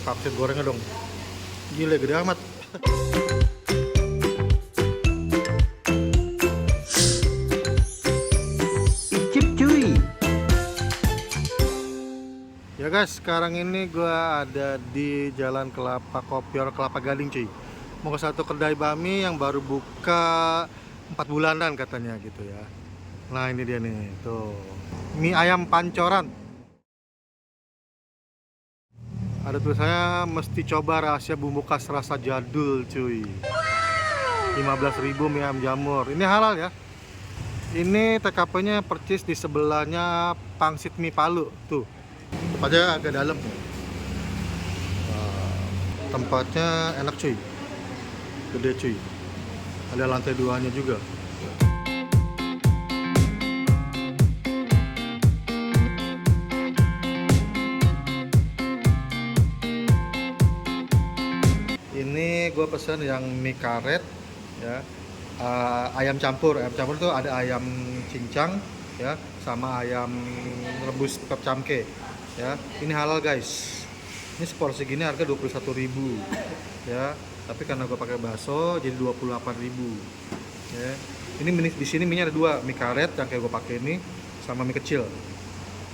pangsit gorengnya dong. Gile, gede amat. Icip cuy. Ya guys, sekarang ini gua ada di Jalan Kelapa Kopior, Kelapa Gading cuy. Mau ke satu kedai bami yang baru buka 4 bulanan katanya gitu ya. Nah ini dia nih, tuh mie ayam pancoran. Ada tuh, saya mesti coba rahasia bumbu khas rasa jadul cuy. 15.000 mie ayam jamur. Ini halal ya. Ini TKP-nya percis di sebelahnya Pangsit Mie Palu tuh. Tempatnya agak dalam. Tempatnya enak cuy. Gede cuy. Ada lantai 2-nya juga. Ini gue pesen yang mie karet ya, ayam campur itu ada ayam cincang ya, sama ayam rebus pep camke ya. Ini halal guys. Ini seporsi gini harga 21.000 ya, tapi karena gue pakai bakso jadi 28.000 ya. Ini di sini mie nya ada dua, mie karet yang kayak gue pakai ini sama mie kecil.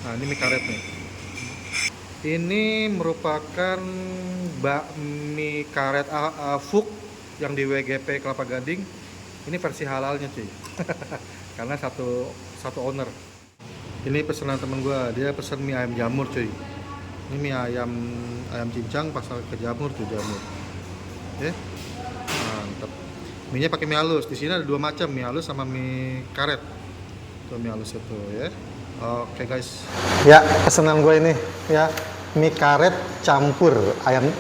Nah ini mie karet nih. Ini merupakan bakmi karet Fuk yang di WGP Kelapa Gading. Ini versi halalnya cuy. Karena satu owner. Ini pesanan temen gue, dia pesen mie ayam jamur cuy. Ini mie ayam cincang pasal ke jamur tuh, jamur. Oke. Mantap. Mie nya pakai mie halus. Di sini ada dua macam, mie halus sama mie karet. Tuh mie halus itu ya. Oke guys. Ya, pesanan gue ini ya, mie karet campur,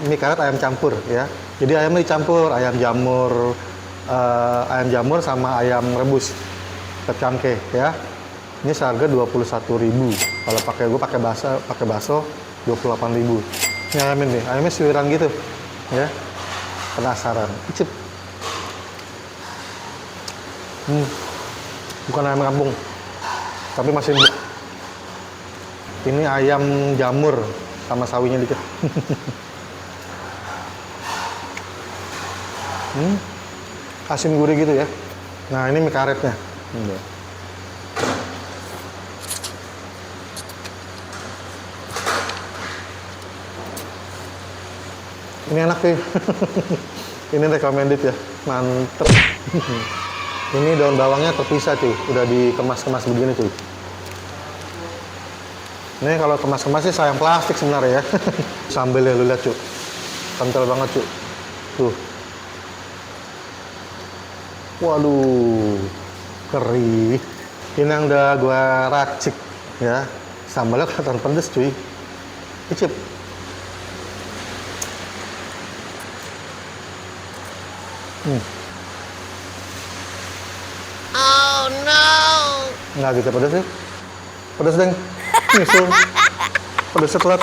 mie karet ayam campur ya. Jadi ayamnya dicampur, ayam jamur sama ayam rebus pep camke ya. Ini seharga 21.000. Kalau gue pakai bakso 28.000. Ini ayamnya suiran gitu ya. Penasaran. Icip. Bukan ayam kampung, tapi masih empuk. Ini ayam jamur sama sawinya dikit. Asin gurih gitu ya. Nah ini mie karetnya. Ini enak sih. Ini recommended ya, mantep. Ini daun bawangnya terpisah cuy, udah dikemas-kemas begini cuy. Ini kalau kemas-kemas sih sayang plastik sebenarnya ya. Sambelnya lu lihat cuy, kental banget cuy. Tuh. Waduh, kering. Ini yang udah gua racik ya. Sambalnya kelihatan pedes cuy. Icip. Oh no. Nggak gitu pedes sih. Pedes deng. Nyusul. Pedes setelat.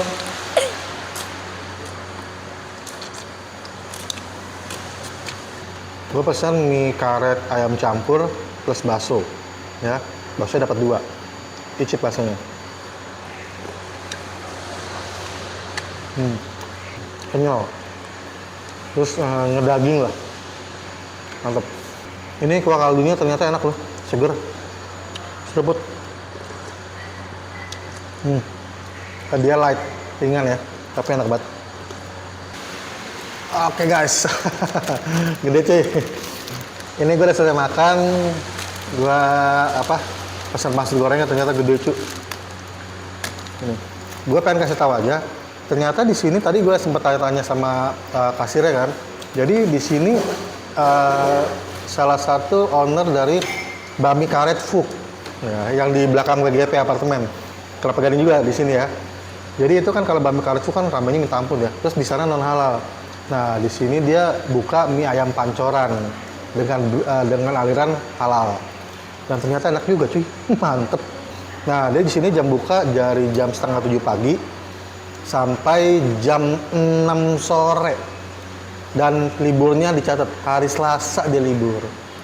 Gue pesan mie karet ayam campur plus bakso ya. Bakso dapat 2. Icip baksonya. Kenyal. Terus ngedaging lah. Mantap. Ini kuah kaldunya ternyata enak loh, seger, seruput. Dia light, ringan ya, tapi enak banget. Oke guys, gede cuy. Ini gue udah selesai makan. Gue pesan pangsit gorengnya ternyata gede cuy. Ini, gue pengen kasih tahu aja. Ternyata di sini tadi gue sempat tanya-tanya sama kasirnya kan. Jadi di sini salah satu owner dari Bami Karet Fuk ya, yang di belakang WGP apartemen Kelapa Gading juga di sini ya. Jadi itu kan kalau Bami Karet Fuk kan ramenya minta ampun ya. Terus di sana non halal. Nah di sini dia buka mie ayam pancoran dengan aliran halal. Dan ternyata enak juga cuy, mantep. Nah dia di sini jam buka dari jam setengah 7 pagi sampai jam 6 sore. Dan liburnya dicatat hari Selasa dia libur,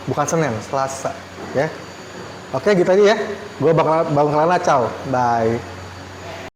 bukan Senin, Selasa ya. Oke gitu aja ya, gue bakal bangun kelana, ciao, bye.